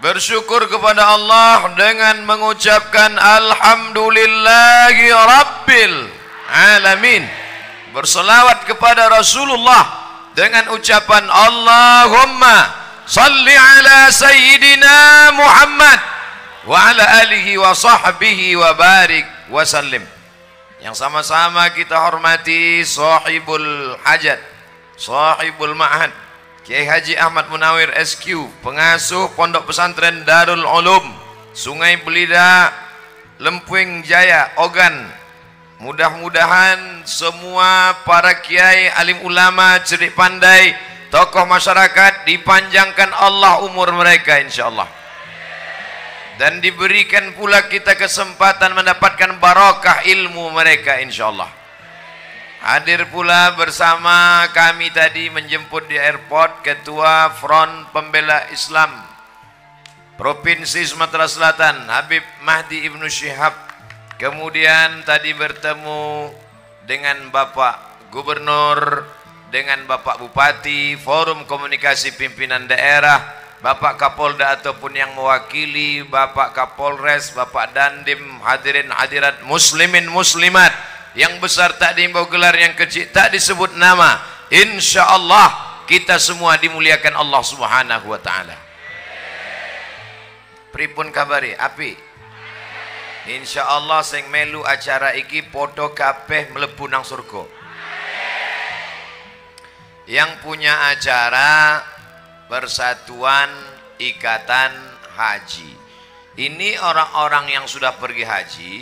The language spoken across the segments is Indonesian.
Bersyukur kepada Allah dengan mengucapkan Alhamdulillahi Rabbil Alamin. Berselawat kepada Rasulullah dengan ucapan Allahumma salli ala Sayyidina Muhammad wa ala alihi wa sahbihi wa barik wa sallim. Yang sama-sama kita hormati sahibul hajat, sahibul ma'had, Kiai Haji Ahmad Munawir SQ, pengasuh Pondok Pesantren Darul Ulum Sungai Belida, Lempuing Jaya, Ogan. Mudah-mudahan semua para kiai, alim ulama, cerdik pandai, tokoh masyarakat dipanjangkan Allah umur mereka insyaallah. Dan diberikan pula kita kesempatan mendapatkan barakah ilmu mereka insyaallah. Hadir pula bersama kami tadi menjemput di airport Ketua Front Pembela Islam Provinsi Sumatera Selatan Habib Mahdi Ibnu Syihab. Kemudian tadi bertemu dengan Bapak Gubernur, dengan Bapak Bupati, Forum Komunikasi Pimpinan Daerah, Bapak Kapolda ataupun yang mewakili, Bapak Kapolres, Bapak Dandim, hadirin hadirat muslimin muslimat, yang besar tak diimbau gelar, yang kecil tak disebut nama. Insya Allah kita semua dimuliakan Allah Subhanahu wa Ta'ala. Pripun kabari? Api? Insya Allah sing melu acara iki podo kabeh mlebu nang surga. Yang punya acara Persatuan Ikatan Haji, ini orang-orang yang sudah pergi haji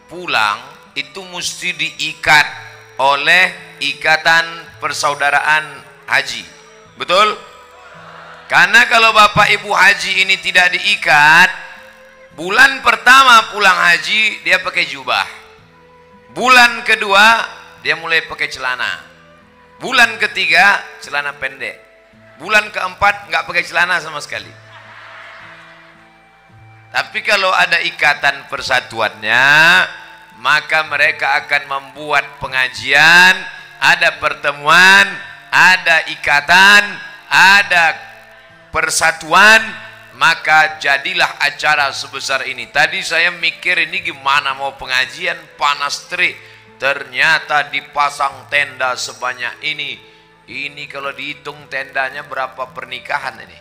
pulang itu mesti diikat oleh Ikatan Persaudaraan Haji. Betul? Karena kalau Bapak Ibu haji ini tidak diikat, bulan pertama pulang haji dia pakai jubah, bulan kedua dia mulai pakai celana, bulan ketiga celana pendek, bulan keempat nggak pakai celana sama sekali. Tapi kalau ada ikatan persatuannya, maka mereka akan membuat pengajian, ada pertemuan, ada ikatan, ada persatuan, maka jadilah acara sebesar ini. Tadi saya mikir ini gimana mau pengajian, panas terik, ternyata dipasang tenda sebanyak ini. Ini kalau dihitung tendanya berapa pernikahan ini.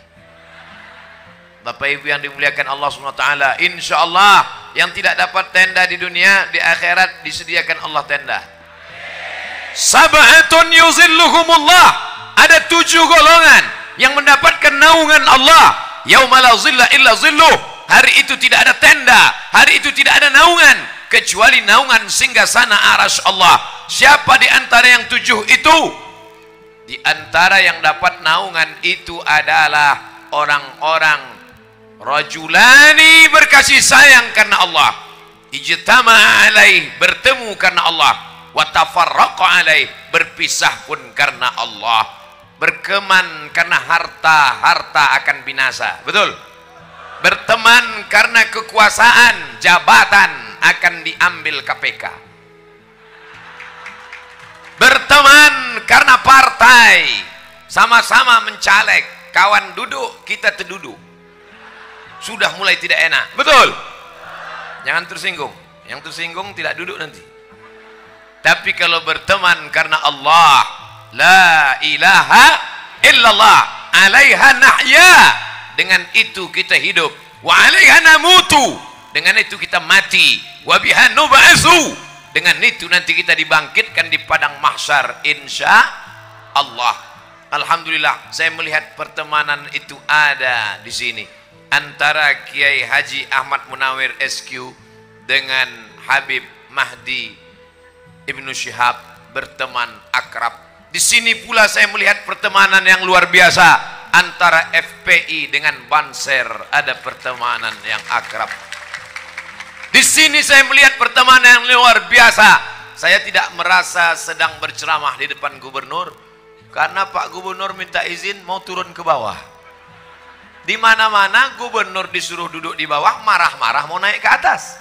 Bapak Ibu yang dimuliakan Allah SWT, insya Allah yang tidak dapat tenda di dunia, di akhirat disediakan Allah tenda. Sab'atun yuzilluhumullah, ada 7 golongan yang mendapatkan naungan Allah. Yauma la zilla illa zilluh, hari itu tidak ada tenda, hari itu tidak ada naungan kecuali naungan singgasana arasy Allah. Siapa di antara yang 7 itu? Di antara yang dapat naungan itu adalah orang-orang rajulani berkasih sayang karena Allah, ijtama'a alaih, bertemu karena Allah, wa tafarraqa alaih, berpisah pun karena Allah. Berteman karena harta akan binasa. Betul? Berteman karena kekuasaan, jabatan akan diambil KPK. Berteman karena partai, sama-sama mencaleg, kawan duduk, kita terduduk. Sudah mulai tidak enak. Betul? Jangan tersinggung. Yang tersinggung tidak duduk nanti. Tapi kalau berteman karena Allah, la ilaha illallah, alaiha nahya, dengan itu kita hidup, wa alaiha namutu, dengan itu kita mati, wa biha nub'atsu, dengan itu nanti kita dibangkitkan di padang mahsyar insya Allah. Alhamdulillah saya melihat pertemanan itu ada di sini antara Kiai Haji Ahmad Munawir SQ dengan Habib Mahdi Ibnu Syihab, berteman akrab. Di sini pula saya melihat pertemanan yang luar biasa antara FPI dengan Banser, ada pertemanan yang akrab. Di sini saya melihat pertemanan yang luar biasa. Saya tidak merasa sedang berceramah di depan gubernur, karena Pak Gubernur minta izin mau turun ke bawah. Di mana-mana gubernur disuruh duduk di bawah, marah-marah mau naik ke atas.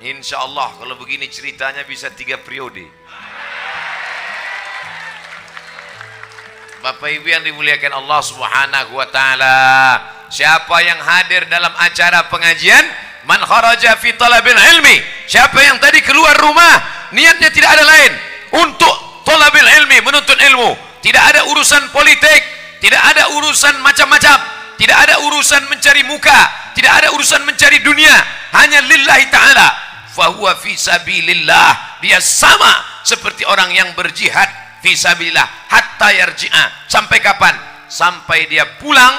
Insya Allah kalau begini ceritanya bisa 3 periode. Bapak Ibu yang dimuliakan Allah Subhanahu wa Ta'ala, siapa yang hadir dalam acara pengajian, man kharaja fi talabil ilmi, siapa yang tadi keluar rumah niatnya tidak ada lain untuk talabil ilmi, menuntut ilmu, tidak ada urusan politik, tidak ada urusan macam-macam, tidak ada urusan mencari muka, tidak ada urusan mencari dunia, hanya lillahi ta'ala, fahuwa fi sabilillah, dia sama seperti orang yang berjihad fi sabilillah hatta yarji'a. Sampai kapan? Sampai dia pulang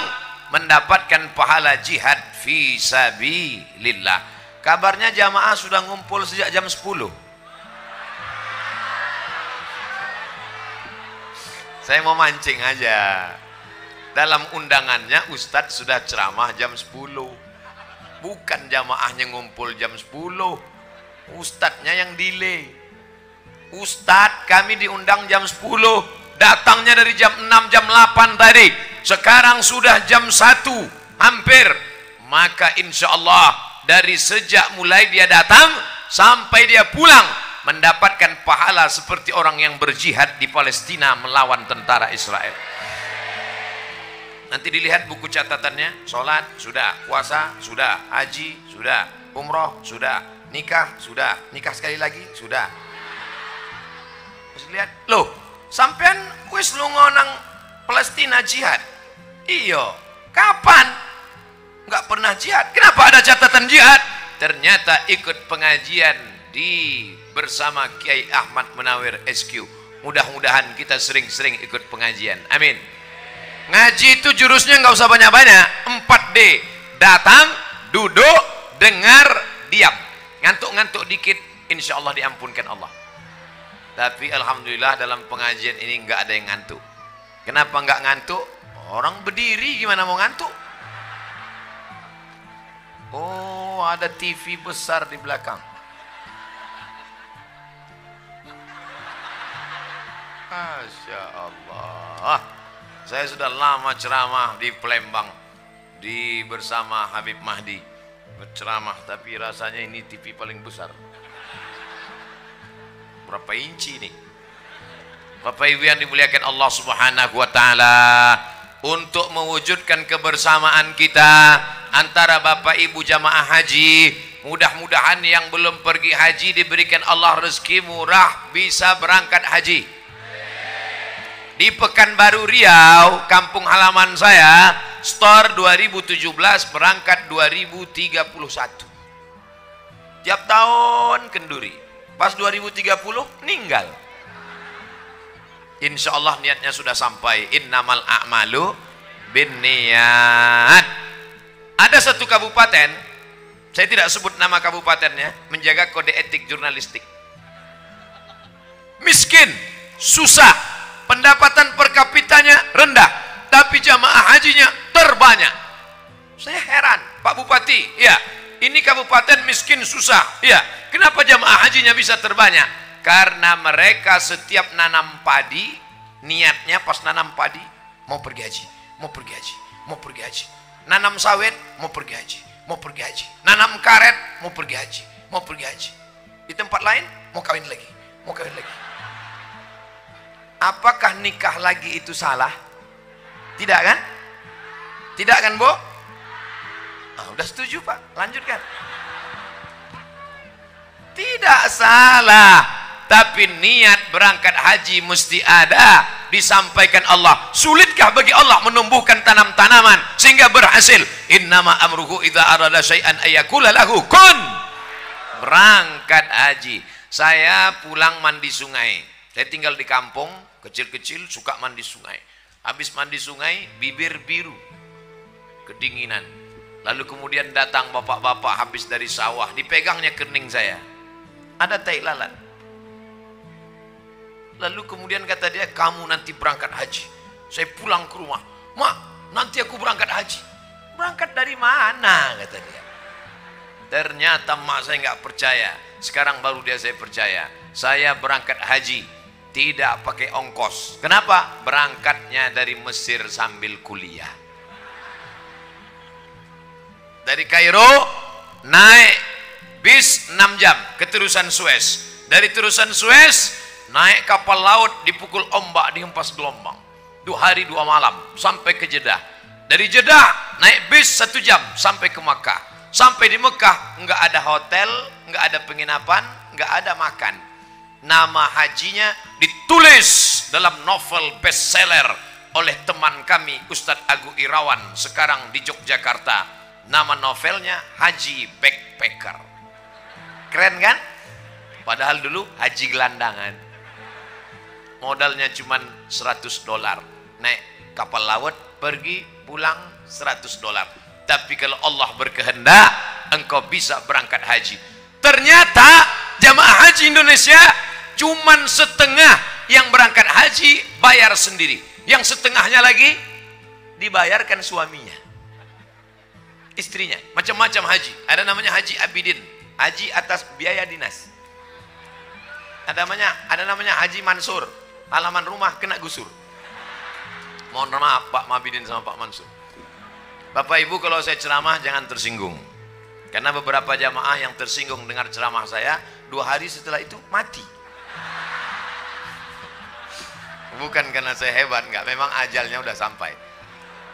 mendapatkan pahala jihad fi sabilillah. Kabarnya jamaah sudah ngumpul sejak jam 10. Saya mau mancing aja. Dalam undangannya Ustadz sudah ceramah jam 10. Bukan jamaahnya ngumpul jam 10. Ustadznya yang delay. Ustadz kami diundang jam 10, datangnya dari jam 6, jam 8 tadi. Sekarang sudah jam 1 hampir. Maka insya Allah dari sejak mulai dia datang sampai dia pulang mendapatkan pahala seperti orang yang berjihad di Palestina melawan tentara Israel. Nanti dilihat buku catatannya, sholat sudah, puasa sudah, haji sudah, umroh sudah, nikah sudah, nikah sekali lagi sudah. Terus lihat, loh, sampean wis lunga nang Palestina jihad. Iya, kapan? Nggak pernah jihad. Kenapa ada catatan jihad? Ternyata ikut pengajian di bersama Kiai Ahmad Munawir SQ. Mudah-mudahan kita sering-sering ikut pengajian. Amin. Ngaji itu jurusnya nggak usah banyak-banyak. 4D. Datang, duduk, dengar, diam. Ngantuk-ngantuk dikit, insya Allah diampunkan Allah. Tapi alhamdulillah dalam pengajian ini nggak ada yang ngantuk. Kenapa nggak ngantuk? Orang berdiri gimana mau ngantuk? Oh, ada TV besar di belakang. Masya Allah. Saya sudah lama ceramah di Palembang bersama Habib Mahdi berceramah, tapi rasanya ini TV paling besar. Berapa inci ini? Bapak Ibu yang dimuliakan Allah Subhanahu wa taala, untuk mewujudkan kebersamaan kita antara Bapak Ibu jamaah haji, mudah-mudahan yang belum pergi haji diberikan Allah rezeki murah bisa berangkat haji. Di Pekanbaru Riau, kampung halaman saya, store 2017 berangkat 2031. Tiap tahun kenduri. Pas 2030 meninggal. Insya Allah niatnya sudah sampai. Innamal a'malu binniyat. Ada satu kabupaten, saya tidak sebut nama kabupatennya, menjaga kode etik jurnalistik. Miskin, susah, pendapatan per kapitanya rendah, tapi jamaah hajinya terbanyak. Saya heran, Pak Bupati, ya, ini kabupaten miskin susah, ya, kenapa jamaah hajinya bisa terbanyak? Karena mereka setiap nanam padi, niatnya pas nanam padi mau pergi haji, mau pergi haji, mau pergi haji. Nanam sawit mau pergi haji, mau pergi haji. Nanam karet mau pergi haji, mau pergi haji. Di tempat lain mau kawin lagi, mau kawin lagi. Apakah nikah lagi itu salah? Tidak kan? Tidak kan, Bu? Ah, udah setuju, Pak. Lanjutkan. Tidak salah, tapi niat berangkat haji mesti ada, disampaikan Allah. Sulitkah bagi Allah menumbuhkan tanam-tanaman sehingga berhasil? Innama amruhu idza arada syai'an ayakula lahu kun. Berangkat haji. Saya pulang mandi sungai. Saya tinggal di kampung, kecil-kecil suka mandi sungai. Habis mandi sungai, bibir biru, kedinginan. Lalu kemudian datang bapak-bapak habis dari sawah, dipegangnya kening saya. Ada tai lalat. Lalu kemudian kata dia, kamu nanti berangkat haji. Saya pulang ke rumah, Mak, nanti aku berangkat haji. Berangkat dari mana? Kata dia. Ternyata mak saya nggak percaya. Sekarang baru dia saya percaya. Saya berangkat haji tidak pakai ongkos. Kenapa? Berangkatnya dari Mesir sambil kuliah. Dari Kairo naik bis 6 jam ke terusan Suez. Dari terusan Suez naik kapal laut, dipukul ombak, dihempas gelombang. 2 hari 2 malam sampai ke Jeddah. Dari Jeddah naik bis 1 jam sampai ke Makkah. Sampai di Mekah nggak ada hotel, nggak ada penginapan, nggak ada makan. Nama hajinya ditulis dalam novel bestseller oleh teman kami Ustadz Agu Irawan sekarang di Yogyakarta. Nama novelnya Haji Backpacker. Keren kan? Padahal dulu haji gelandangan. Modalnya cuma $100. Naik kapal laut, pergi, pulang $100. Tapi kalau Allah berkehendak, engkau bisa berangkat haji. Ternyata jamaah haji Indonesia cuma setengah yang berangkat haji bayar sendiri. Yang setengahnya lagi dibayarkan suaminya, istrinya. Macam-macam haji. Ada namanya Haji Abidin, haji atas biaya dinas. Ada namanya Haji Mansur, halaman rumah kena gusur. Mohon maaf Pak Mabidin sama Pak Mansur. Bapak Ibu, kalau saya ceramah jangan tersinggung. Karena beberapa jamaah yang tersinggung dengar ceramah saya, 2 hari setelah itu mati. Bukan karena saya hebat, enggak, memang ajalnya udah sampai.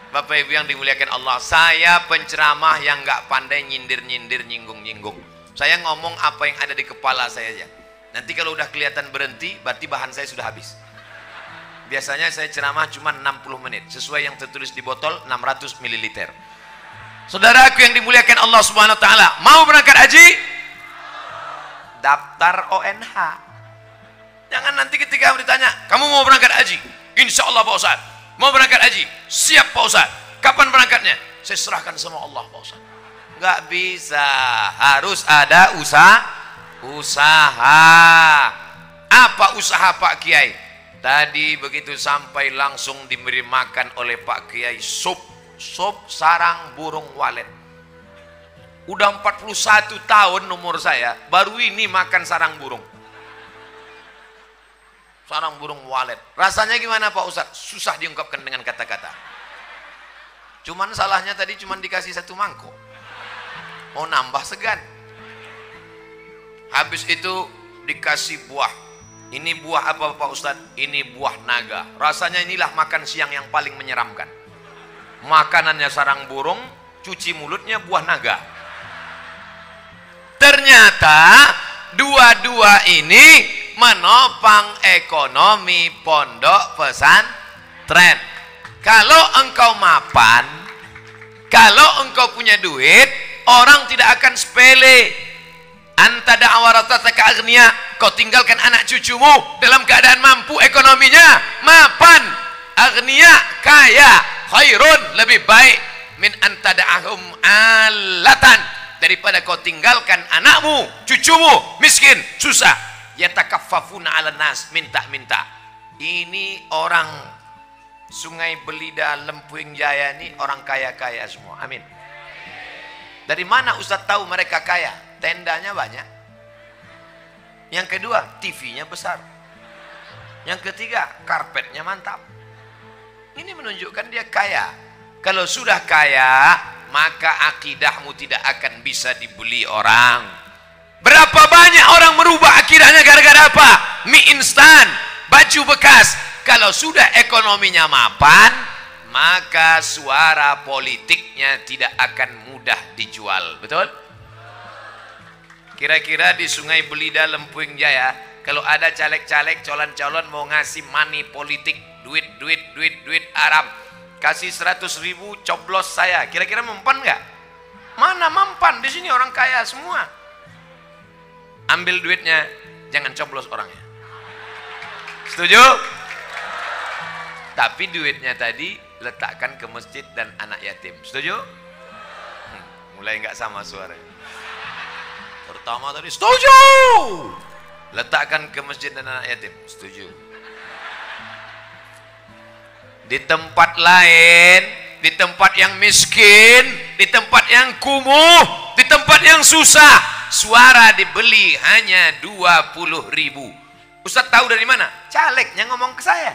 Bapak Ibu yang dimuliakan Allah, saya penceramah yang enggak pandai nyindir-nyindir, nyinggung-nyinggung. Saya ngomong apa yang ada di kepala saya aja. Nanti kalau udah kelihatan berhenti, berarti bahan saya sudah habis. Biasanya saya ceramah cuma 60 menit, sesuai yang tertulis di botol 600 ml. Saudaraku yang dimuliakan Allah Subhanahu wa taala, mau berangkat haji? Daftar ONH. Jangan nanti ketika ditanya, "Kamu mau berangkat haji?" "Insya Allah Pak Ustaz." "Mau berangkat haji?" "Siap Pak Ustaz." "Kapan berangkatnya?" "Saya serahkan sama Allah Pak Ustaz." Nggak bisa, harus ada usaha. Apa usaha Pak Kiai? Tadi begitu sampai langsung diberi makan oleh Pak Kiai sup sarang burung walet. Udah 41 tahun umur saya, baru ini makan sarang burung. Sarang burung walet. Rasanya gimana Pak Ustadz? Susah diungkapkan dengan kata-kata. Cuman salahnya tadi cuman dikasih 1 mangkok. Mau nambah segan. Habis itu dikasih buah. Ini buah apa Pak Ustadz? Ini buah naga. Rasanya inilah makan siang yang paling menyeramkan. Makanannya sarang burung, cuci mulutnya buah naga. Ternyata dua-dua ini menopang ekonomi pondok pesantren. Kalau engkau mapan, kalau engkau punya duit, orang tidak akan sepele. Anta da'awarataka agniya, kau tinggalkan anak cucumu dalam keadaan mampu ekonominya, mapan, agniya, kaya, khairun, lebih baik min anta da'ahum alatan, daripada kau tinggalkan anakmu, cucumu miskin, susah. Yatakaffafuna 'alan nas, minta-minta. Ini orang Sungai Belida, Lempuing Jaya ini orang kaya-kaya semua. Amin. Dari mana Ustaz tahu mereka kaya? Tendanya banyak. Yang kedua, TV-nya besar. Yang ketiga, karpetnya mantap. Ini menunjukkan dia kaya. Kalau sudah kaya, maka akidahmu tidak akan bisa dibeli orang. Berapa banyak orang merubah akidahnya gara-gara apa? Mie instan, baju bekas. Kalau sudah ekonominya mapan, maka suara politiknya tidak akan mudah dijual. Betul? Kira-kira di Sungai Belida, Lempuing Jaya, kalau ada caleg-caleg, calon-calon mau ngasih money politik, duit Arab, kasih 100.000 coblos saya, kira-kira mempan nggak? Mana mempan? Di sini orang kaya semua. Ambil duitnya, jangan coblos orangnya. Setuju? Tapi duitnya tadi letakkan ke masjid dan anak yatim. Setuju? Mulai nggak sama suaranya. Pertama tadi setuju, letakkan ke masjid dan anak yatim. Setuju. Di tempat lain, di tempat yang miskin, di tempat yang kumuh, di tempat yang susah, suara dibeli hanya 20.000. Ustadz tahu dari mana? Calegnya ngomong ke saya.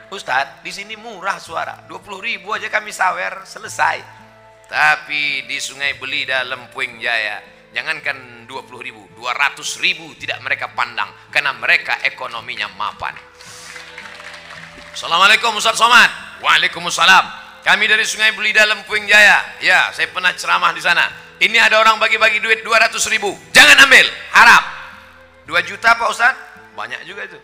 Ustadz, di sini murah suara, 20.000 aja kami sawer, selesai. Tapi di Sungai Belida, Lempuing Jaya, jangankan 20.000, 200.000 tidak mereka pandang, karena mereka ekonominya mapan. Assalamualaikum Ustaz Somad. Waalaikumsalam. Kami dari Sungai Belida Lempuyung Jaya. Ya, saya pernah ceramah di sana. Ini ada orang bagi-bagi duit 200.000. Jangan ambil, haram. 2 juta Pak Ustaz? Banyak juga itu.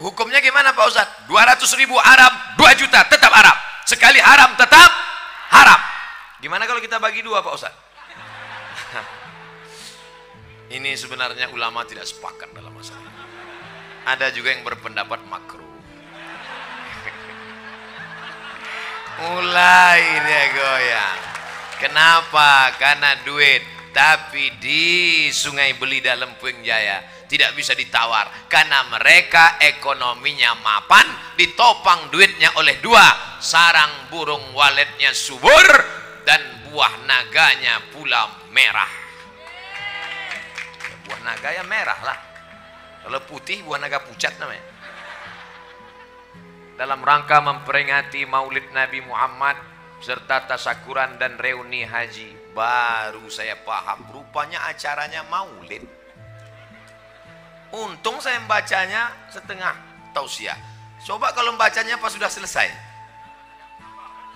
Hukumnya gimana Pak Ustaz? 200.000 haram, 2 juta tetap haram. Sekali haram tetap haram. Gimana kalau kita bagi 2 Pak Ustaz? Ini sebenarnya ulama tidak sepakat dalam masalah. Ada juga yang berpendapat makruh. Mulai dia goyang. Kenapa? Karena duit. Tapi di Sungai Belida Lempuyung Jaya tidak bisa ditawar karena mereka ekonominya mapan, ditopang duitnya oleh 2, sarang burung waletnya subur dan buah naganya pula merah. Buah naga ya merah lah. Kalau putih buah naga pucat namanya. Dalam rangka memperingati Maulid Nabi Muhammad serta tasyakuran dan reuni haji, baru saya paham rupanya acaranya Maulid. Untung saya membacanya setengah tausiah. Coba kalau membacanya pas sudah selesai.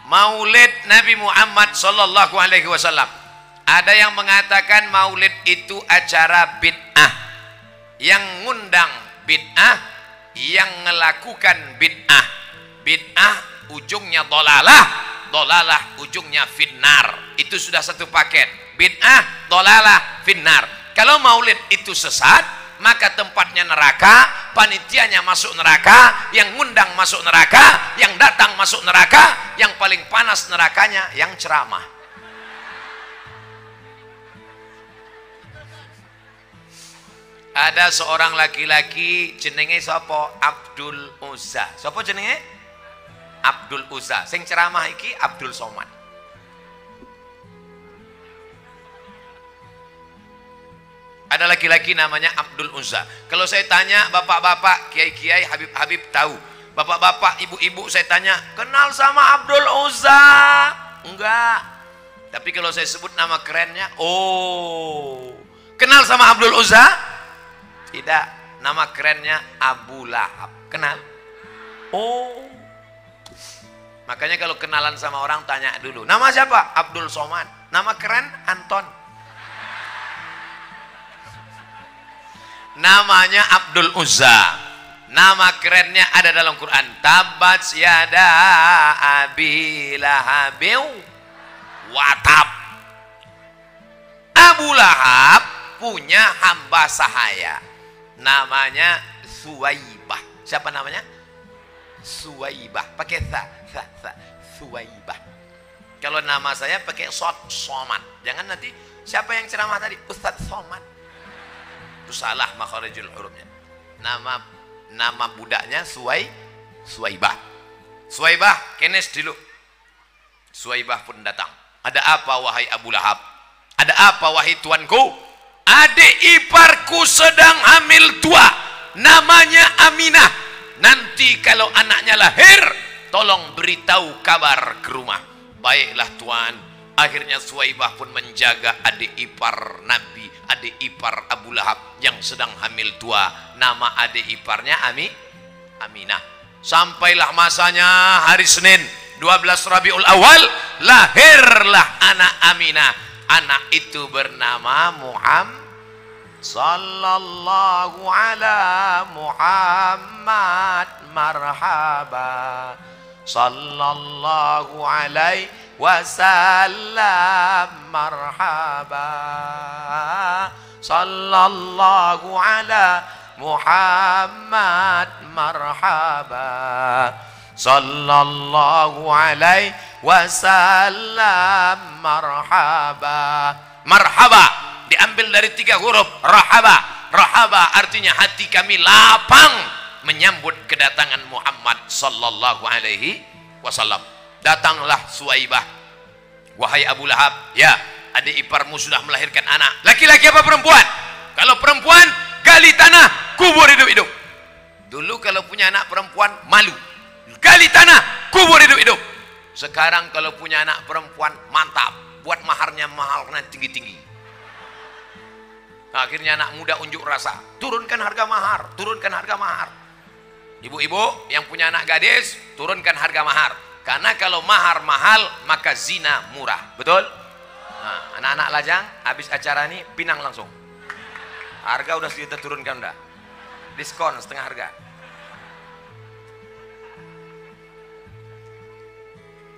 Maulid Nabi Muhammad sallallahu alaihi wasallam. Ada yang mengatakan Maulid itu acara bid'ah. Yang ngundang bid'ah, yang melakukan bid'ah. Bid'ah ujungnya dolalah, dolalah ujungnya finnar. Itu sudah satu paket. Bid'ah, dolalah, finnar. Kalau Maulid itu sesat, maka tempatnya neraka, panitianya masuk neraka, yang ngundang masuk neraka, yang datang masuk neraka, yang paling panas nerakanya yang ceramah. Ada seorang laki-laki jenenge sapa? Abdul Uzza. Sapa jenenge? Abdul Uzza. Sing ceramah iki Abdul Somad. Ada laki-laki namanya Abdul Uzza. Kalau saya tanya bapak-bapak, kiai-kiai, Habib-habib tahu. Bapak-bapak, ibu-ibu saya tanya, kenal sama Abdul Uzza? Enggak. Tapi kalau saya sebut nama kerennya, oh. Kenal sama Abdul Uzza? Tidak. Nama kerennya Abu Lahab. Kenal? Oh. Makanya kalau kenalan sama orang tanya dulu, nama siapa? Abdul Somad. Nama keren Anton. Namanya Abdul Uzza. Nama kerennya ada dalam Quran. Tabat yada abi lahabiu watab. Abu Lahab punya hamba sahaya. Namanya Suwaibah. Siapa namanya? Suwaibah. Pakai tha. Suwaibah. Kalau nama saya pakai Somad. Jangan nanti siapa yang ceramah tadi? Ustadz Somad. Itu salah makharijul hurufnya. Nama budaknya Suwaibah. Suwaibah kenes dulu. Suwaibah pun datang. Ada apa wahai Abu Lahab? Ada apa wahai tuanku? Adik iparku sedang hamil tua. Namanya Aminah. Nanti kalau anaknya lahir, tolong beritahu kabar ke rumah. Baiklah tuan. Akhirnya Suwaibah pun menjaga adik ipar Nabi, adik ipar Abu Lahab yang sedang hamil tua. Nama adik iparnya Aminah. Sampailah masanya hari Senin 12 Rabiul Awal, lahirlah anak Aminah. Anak itu bernama Muhammad. Sallallahu ala Muhammad marhaba. Sallallahu alaihi wasallam marhaba. Sallallahu ala Muhammad marhaba. Sallallahu alaihi wasallam marhaba. Marhaba diambil dari 3 huruf rahaba. Rahaba artinya hati kami lapang menyambut kedatangan Muhammad sallallahu alaihi wasallam. Datanglah Suwaibah. Wahai Abu Lahab, ya, adik iparmu sudah melahirkan anak. Laki-laki apa perempuan? Kalau perempuan, gali tanah, kubur hidup-hidup. Dulu kalau punya anak perempuan, malu. Gali tanah, kubur hidup-hidup. Sekarang kalau punya anak perempuan, mantap. Buat maharnya mahal, tinggi-tinggi. Akhirnya anak muda unjuk rasa. Turunkan harga mahar, turunkan harga mahar. Ibu-ibu yang punya anak gadis, turunkan harga mahar. Karena kalau mahar mahal, maka zina murah. Betul? Nah, anak-anak lajang, habis acara ini pinang langsung. Harga udah kita turunkan udah. Diskon setengah harga.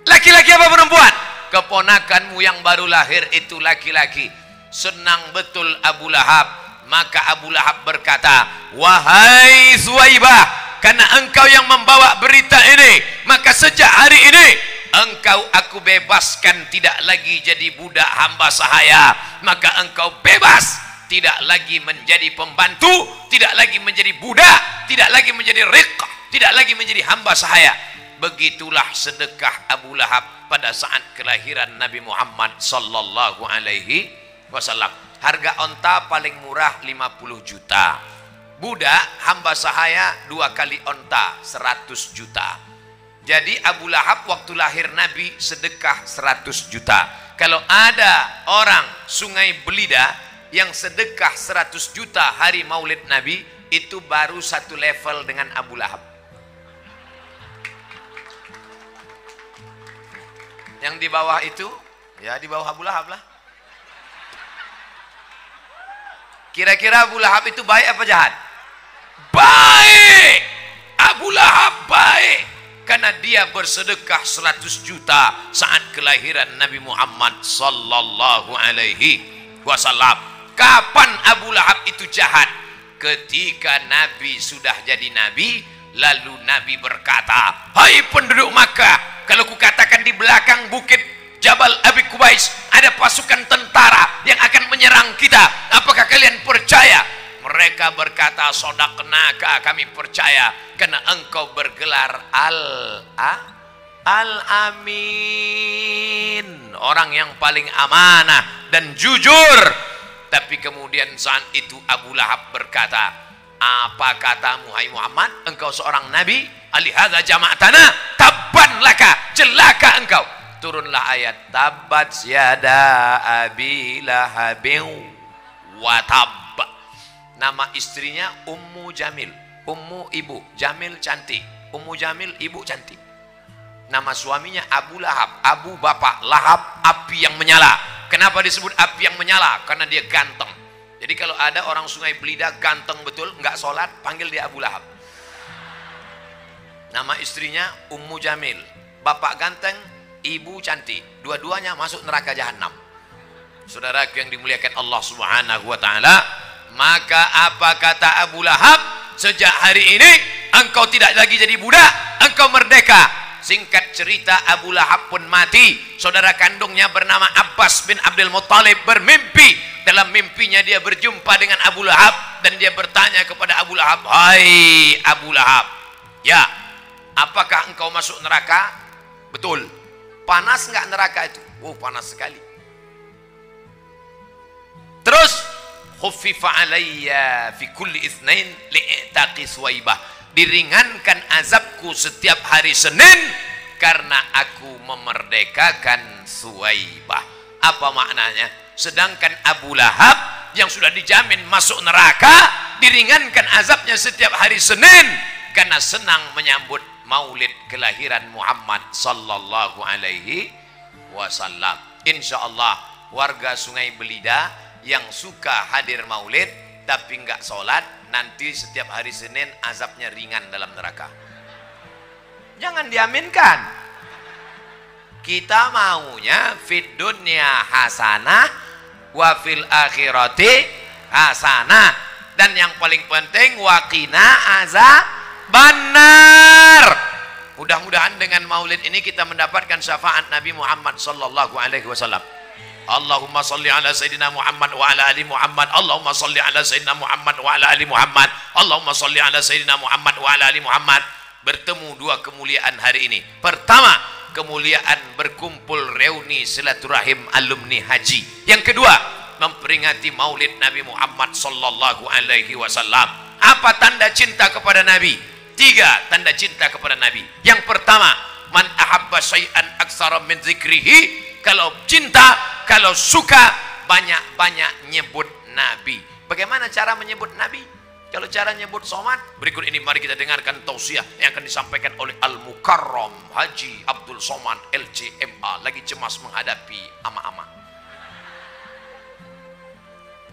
Laki-laki apa perempuan? Keponakanmu yang baru lahir itu laki-laki. Senang betul Abu Lahab. Maka Abu Lahab berkata, wahai Suwaibah, karena engkau yang membawa berita ini, maka sejak hari ini engkau aku bebaskan, tidak lagi jadi budak hamba sahaya. Maka engkau bebas, tidak lagi menjadi pembantu, tidak lagi menjadi budak, tidak lagi menjadi riq, tidak lagi menjadi hamba sahaya. Begitulah sedekah Abu Lahab pada saat kelahiran Nabi Muhammad sallallahu alaihi wasallam. Harga onta paling murah 50 juta. Budak hamba sahaya 2 kali onta 100 juta. Jadi Abu Lahab waktu lahir Nabi sedekah 100 juta. Kalau ada orang Sungai Belida yang sedekah 100 juta hari maulid Nabi, itu baru satu level dengan Abu Lahab. Yang di bawah itu, ya di bawah Abu Lahab lah. Kira-kira Abu Lahab itu baik apa jahat? Baik. Abu Lahab baik. Karena dia bersedekah 100 juta saat kelahiran Nabi Muhammad sallallahu alaihi wasallam. Kapan Abu Lahab itu jahat? Ketika Nabi sudah jadi Nabi, lalu Nabi berkata, hai penduduk Makkah, kalau kukatakan di belakang bukit Jabal Abi Kubais ada pasukan tentara yang akan menyerang kita, apakah kalian percaya? Mereka berkata, sodaqnaka, kami percaya, karena engkau bergelar Al-Amin, orang yang paling amanah dan jujur. Tapi kemudian saat itu Abu Lahab berkata, apa katamu hai Muhammad, engkau seorang nabi? Alihadza jama'tana, tabban laka, celaka engkau. Turunlah ayat tabat yada abi lahabin wa tab. Nama istrinya Ummu Jamil. Ummu ibu, Jamil cantik. Ummu Jamil ibu cantik. Nama suaminya Abu Lahab. Abu bapak, Lahab api yang menyala. Kenapa disebut api yang menyala? Karena dia ganteng. Jadi kalau ada orang Sungai Belida ganteng betul, nggak sholat, panggil dia Abu Lahab. Nama istrinya Ummu Jamil. Bapak ganteng, ibu cantik. Dua-duanya masuk neraka jahanam. Saudara yang dimuliakan Allah Subhanahu wa taala, maka apa kata Abu Lahab? Sejak hari ini engkau tidak lagi jadi budak, engkau merdeka. Singkat cerita, Abu Lahab pun mati. Saudara kandungnya bernama Abbas bin Abdul Muttalib bermimpi. Dalam mimpinya dia berjumpa dengan Abu Lahab dan dia bertanya kepada Abu Lahab, hai Abu Lahab, ya, apakah engkau masuk neraka? Betul. Panas nggak neraka itu? Oh, panas sekali. Terus khuffifa alayya fi kulli itsnain li'taqi Suwaibah, diringankan azabku setiap hari Senin karena aku memerdekakan Suwaibah. Apa maknanya? Sedangkan Abu Lahab yang sudah dijamin masuk neraka diringankan azabnya setiap hari Senin karena senang menyambut maulid kelahiran Muhammad sallallahu alaihi wasallam. Insyaallah warga Sungai Belida yang suka hadir maulid tapi enggak sholat, nanti setiap hari Senin azabnya ringan dalam neraka. Jangan diaminkan. Kita maunya fid dunya hasanah wa fil akhirati hasanah, dan yang paling penting waqina azabannar. Mudah-mudahan dengan maulid ini kita mendapatkan syafaat Nabi Muhammad sallallahu alaihi wasallam. Allahumma salli ala Sayyidina Muhammad wa ala ali Muhammad. Allahumma salli ala Sayyidina Muhammad wa ala ali Muhammad. Allahumma salli ala Sayyidina Muhammad wa ala ali Muhammad. Bertemu dua kemuliaan hari ini. Pertama, kemuliaan berkumpul reuni silaturahim alumni haji. Yang kedua, memperingati maulid Nabi Muhammad sallallahu alaihi wasallam. Apa tanda cinta kepada Nabi? 3 tanda cinta kepada Nabi. Yang pertama, man ahabba syai'an aksara min zikrihi. Kalau cinta, kalau suka, banyak-banyak nyebut Nabi. Bagaimana cara menyebut Nabi? Kalau cara nyebut somad, berikut ini mari kita dengarkan tausiah yang akan disampaikan oleh Al-Mukarram Haji Abdul Somad LCMA, lagi cemas menghadapi ama-ama.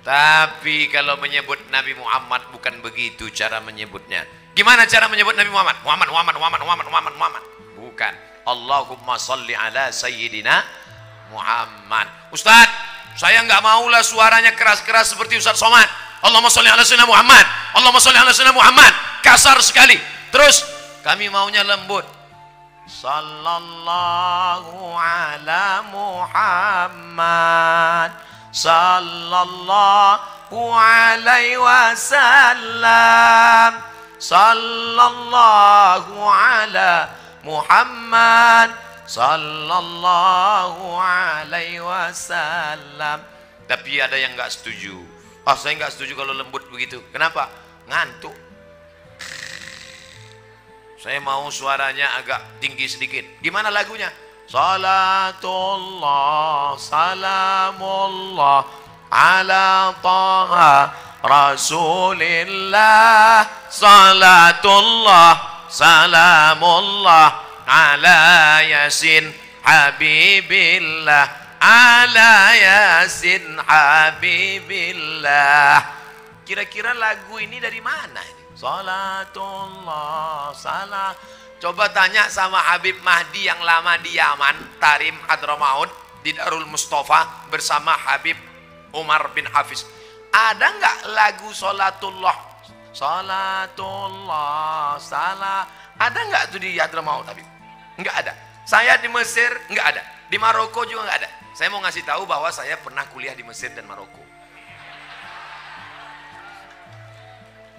Tapi kalau menyebut Nabi Muhammad bukan begitu cara menyebutnya. Gimana cara menyebut Nabi Muhammad? Muhammad. Bukan. Allahumma salli ala Sayyidina Muhammad. Ustaz, saya nggak maulah suaranya keras-keras seperti Ustaz Somad. Allahumma sholli ala sayyidina Muhammad. Allahumma sholli ala sayyidina Muhammad. Kasar sekali. Terus kami maunya lembut. Sallallahu ala Muhammad. Sallallahu alaihi wasallam. Sallallahu ala Muhammad. Sallallahu alaihi wasallam. Tapi ada yang nggak setuju. Saya nggak setuju kalau lembut begitu. Kenapa? Ngantuk. Saya mau suaranya agak tinggi sedikit. Gimana lagunya? Salatullah, salamullah ala taha Rasulillah. Salatullah, salamullah ala Yasin Habibillah. Ala Yasin Habibillah. Kira-kira lagu ini dari mana ini? Salatullah salah. Coba tanya sama Habib Mahdi yang lama di Yaman, Tarim Hadramaut, di Darul Mustafa bersama Habib Umar bin Hafiz. Ada nggak lagu Salatullah? Salatullah salah. Ada nggak tuh di Hadramaut Habib? Nggak ada. Saya di Mesir nggak ada. Di Maroko juga nggak ada. Saya mau ngasih tahu bahwa saya pernah kuliah di Mesir dan Maroko.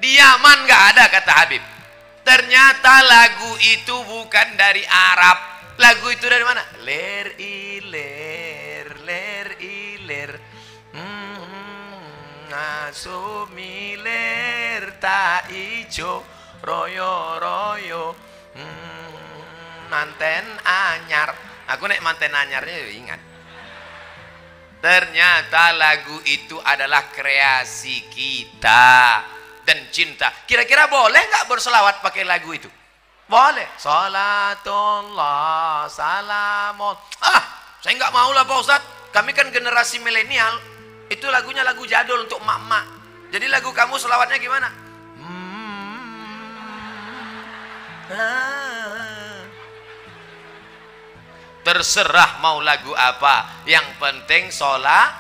Di Yaman nggak ada kata Habib. Ternyata lagu itu bukan dari Arab. Lagu itu dari mana? Ler iler, ler iler. Nasumiler tak ijo, royo royo. Manten anyar. Aku nek manten anyarnya ingat. Ternyata lagu itu adalah kreasi kita dan cinta. Kira-kira boleh nggak berselawat pakai lagu itu? Boleh. Salatullah salamun. Saya nggak mau lah Pak Ustadz. Kami kan generasi milenial. Itu lagunya lagu jadul untuk emak-emak. Jadi lagu kamu selawatnya gimana? Terserah mau lagu apa, yang penting solawat.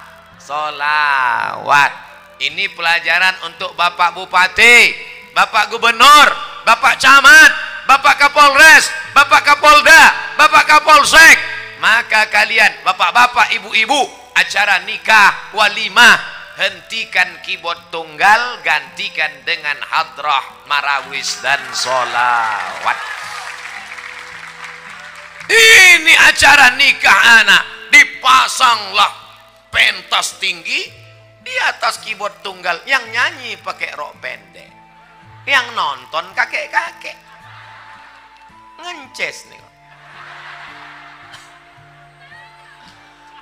Ini pelajaran untuk Bapak Bupati, Bapak Gubernur, Bapak Camat, Bapak Kapolres, Bapak Kapolda, Bapak Kapolsek. Maka kalian, bapak-bapak, ibu-ibu, acara nikah, walimah, hentikan keyboard tunggal, gantikan dengan hadrah, marawis dan solawat. Ini acara nikah anak, dipasanglah pentas tinggi di atas keyboard tunggal, yang nyanyi pakai rok pendek, yang nonton kakek-kakek. Ngences nih.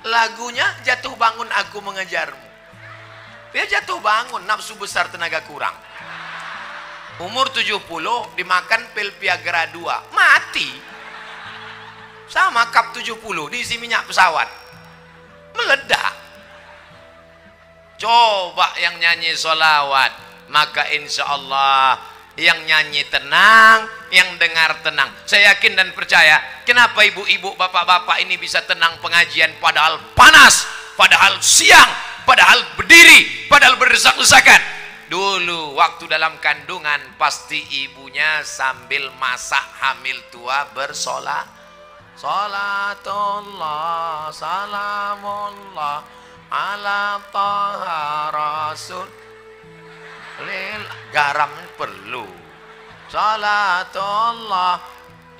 Lagunya jatuh bangun aku mengejarmu. Dia jatuh bangun, nafsu besar tenaga kurang. Umur 70 dimakan pil Viagra 2, mati. Sama kap 70 diisi minyak pesawat, meledak. Coba yang nyanyi solawat, maka insya Allah yang nyanyi tenang, yang dengar tenang. Saya yakin dan percaya, kenapa ibu-ibu, bapak-bapak ini bisa tenang pengajian padahal panas, padahal siang, padahal berdiri, padahal berdesak-desakan. Dulu waktu dalam kandungan pasti ibunya sambil masak hamil tua bersolat. Salatullah salamullah ala taha rasul. Garam perlu. Salatullah,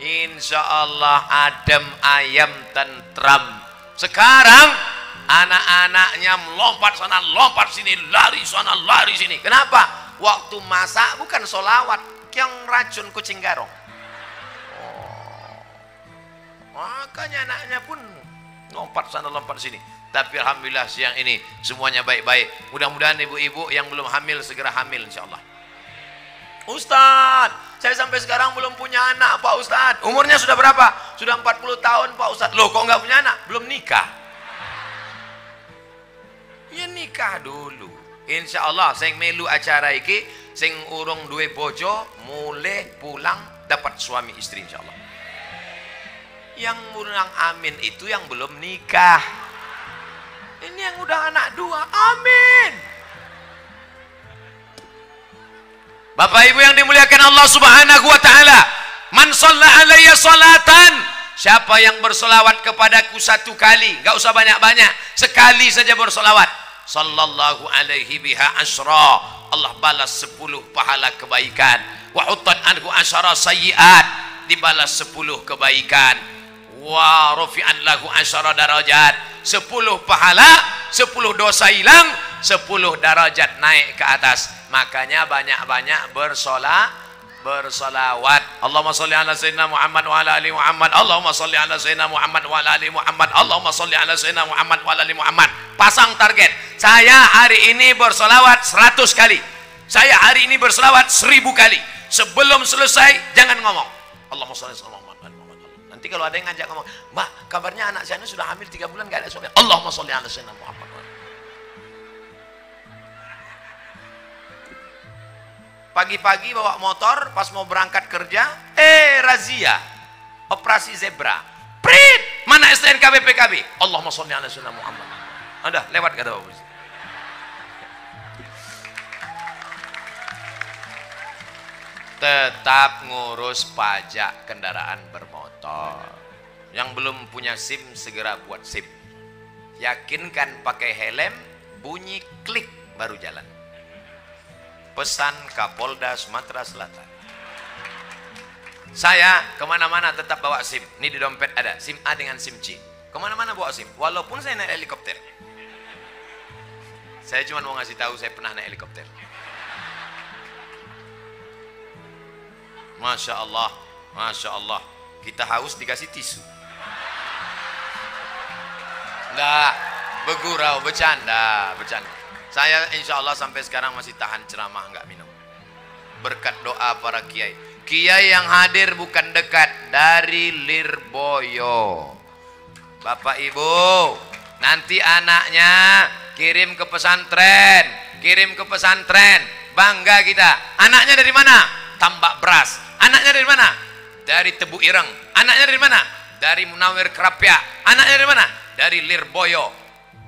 insya Allah adem ayam tentram. Sekarang anak-anaknya melompat sana lompat sini, lari sana lari sini. Kenapa? Waktu masak bukan solawat, yang racun kucing garong. Makanya anaknya pun lompat sana lompat sini. Tapi alhamdulillah siang ini semuanya baik-baik. Mudah-mudahan ibu-ibu yang belum hamil segera hamil insyaallah. Ustadz, saya sampai sekarang belum punya anak Pak Ustadz. Umurnya sudah berapa? Sudah 40 tahun Pak Ustadz. Loh kok nggak punya anak? Belum nikah. Ya nikah dulu. Insya Allah sing melu acara iki, sing urung duwe bojo, mulai pulang dapat suami istri insya Allah. Yang mulang amin itu yang belum nikah. Ini yang udah anak 2, amin. Bapak Ibu yang dimuliakan Allah Subhanahu wa taala, man shalla alayya salatan, siapa yang bersolawat kepadaku 1 kali, enggak usah banyak-banyak, sekali saja bersolawat, sallallahu alaihi biha asyra, Allah balas 10 pahala kebaikan, wa hutat anhu asyara sayyiat, dibalas 10 kebaikan, wa rafi'an lahu asyara darajat, 10 pahala, 10 dosa hilang, 10 darajat naik ke atas. Makanya banyak-banyak bersolawat. Allahumma sholli ala sayyidina Muhammad wa ala ali Muhammad. Allahumma sholli ala sayyidina Muhammad wa ala ali Muhammad. Allahumma sholli ala sayyidina Muhammad wa ala ali Muhammad. Pasang target. Saya hari ini bersolawat 100 kali. Saya hari ini bersolawat 1000 kali. Sebelum selesai jangan ngomong Allahumma sholli ala Muhammad. Nanti kalau ada yang ngajak ngomong, Mbak, kabarnya anak saya ini sudah hamil 3 bulan gak ada suami. Allahumma sholli ala sayyidina Muhammad. Pagi-pagi bawa motor, pas mau berangkat kerja, razia, operasi zebra, prit, mana STNK BPKB, Allahumma sholli ala sayyidina Muhammad. Udah lewat kata Pak Polisi. Tetap ngurus pajak kendaraan bermotor. Yang belum punya SIM segera buat SIM. Yakinkan pakai helm, bunyi klik baru jalan. Pesan Kapolda Sumatera Selatan. Saya kemana-mana tetap bawa SIM. Ini di dompet ada SIM A dengan SIM C. Kemana-mana bawa SIM. Walaupun saya naik helikopter. Saya cuma mau ngasih tahu saya pernah naik helikopter. Masya Allah, Masya Allah. Kita haus dikasih tisu. Enggak, bergurau, bercanda. Saya insya Allah sampai sekarang masih tahan ceramah, enggak minum. Berkat doa para kiai. Kiai yang hadir bukan dekat, dari Lirboyo. Bapak Ibu, nanti anaknya kirim ke pesantren, bangga kita. Anaknya dari mana? Tambak Beras. Anaknya dari mana? Dari Tebu Ireng. Anaknya dari mana? Dari Munawir Kerapia. Anaknya dari mana? Dari Lirboyo.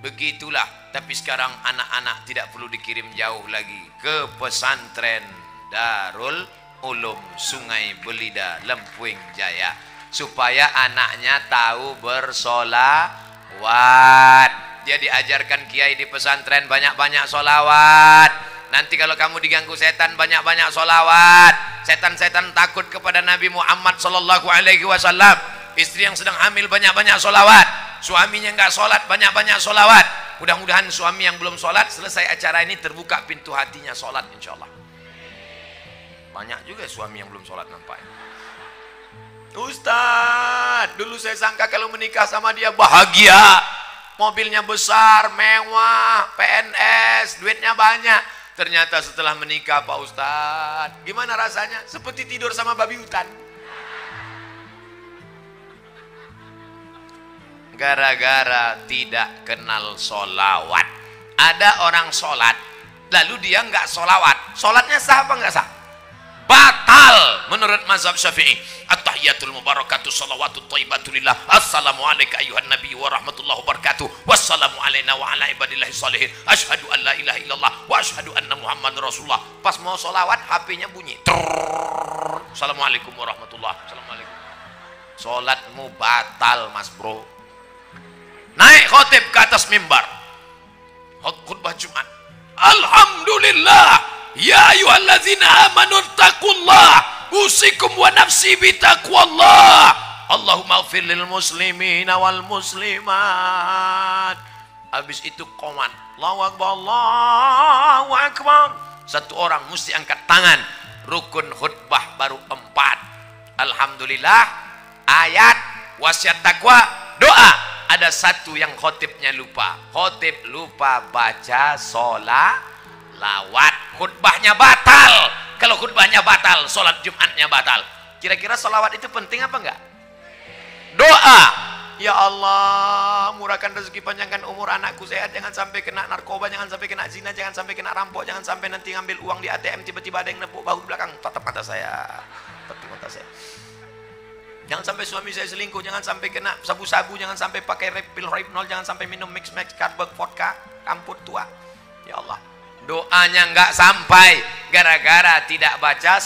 Begitulah. Tapi sekarang anak-anak tidak perlu dikirim jauh lagi ke pesantren Darul Ulum Sungai Belida, Lempuing Jaya, supaya anaknya tahu bersolawat. Dia diajarkan kiai di pesantren banyak-banyak solawat. Nanti kalau kamu diganggu setan, banyak-banyak solawat. Setan-setan takut kepada Nabi Muhammad Sallallahu Alaihi Wasallam. Istri yang sedang hamil banyak-banyak solawat. Suaminya nggak sholat, banyak-banyak solawat. Mudah-mudahan suami yang belum sholat, selesai acara ini terbuka pintu hatinya sholat insya Allah. Banyak juga suami yang belum sholat nampaknya. Ustadz, dulu saya sangka kalau menikah sama dia bahagia, mobilnya besar, mewah, PNS, duitnya banyak. Ternyata setelah menikah Pak Ustadz, gimana rasanya? Seperti tidur sama babi hutan. Gara-gara tidak kenal solawat. Ada orang sholat, lalu dia nggak solawat. Sholatnya sah apa nggak sah? Batal menurut mazhab Syafi'i. At-tahiyatul mubarakatuh salawatut thayyibatulillah. Assalamualaikum ayuhan nabi wa rahmatullahi wabarakatuh. Wassalamu alaina wa ala ibadillahi sholihin. Asyhadu an la ilaha illallah wa asyhadu anna Muhammad Rasulullah. Pas mau solawat, HP-nya bunyi. Assalamualaikum warahmatullahi wabarakatuh. Sholatmu batal, mas bro. Naik khotib ke atas mimbar, khutbah Jumat, alhamdulillah ya ayyuhallazina amanu taqullah usikum wa nafsi bitaqwallah Allahumma ighfir lil muslimina wal muslimat. Habis itu qomat, Allahu akbar, Allahu akbar. Satu orang mesti angkat tangan. Rukun khutbah baru 4. Alhamdulillah, ayat, wasiat takwa, doa. Ada satu yang khotibnya lupa. Khotib lupa baca lawat. Khutbahnya batal. Kalau khutbahnya batal, sholat Jumatnya batal. Kira-kira sholawat itu penting apa enggak? Doa. Ya Allah, murahkan rezeki, panjangkan umur anakku sehat, jangan sampai kena narkoba, jangan sampai kena zina, jangan sampai kena rampok, jangan sampai nanti ngambil uang di ATM tiba-tiba ada yang nepuk bahu belakang. Tatap mata saya. Tatap mata saya. Jangan sampai suami saya selingkuh, jangan sampai kena sabu-sabu, jangan sampai pakai pil Rohypnol, jangan sampai minum mix-max, Carlsberg, vodka, kamput tua. Ya Allah, doanya nggak sampai gara-gara tidak baca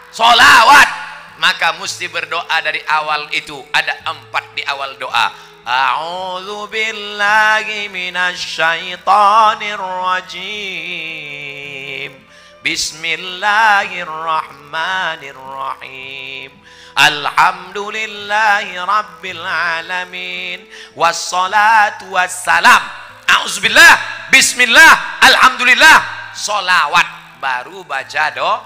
sholawat. Maka mesti berdoa dari awal itu. Ada 4 di awal doa. A'udzu billahi minasyaitonir rajim. Bismillahirrahmanirrahim. Alhamdulillahi rabbil alamin. Wassalatu wassalam. A'udzubillah, bismillah, alhamdulillah, sholawat. Baru baca doa.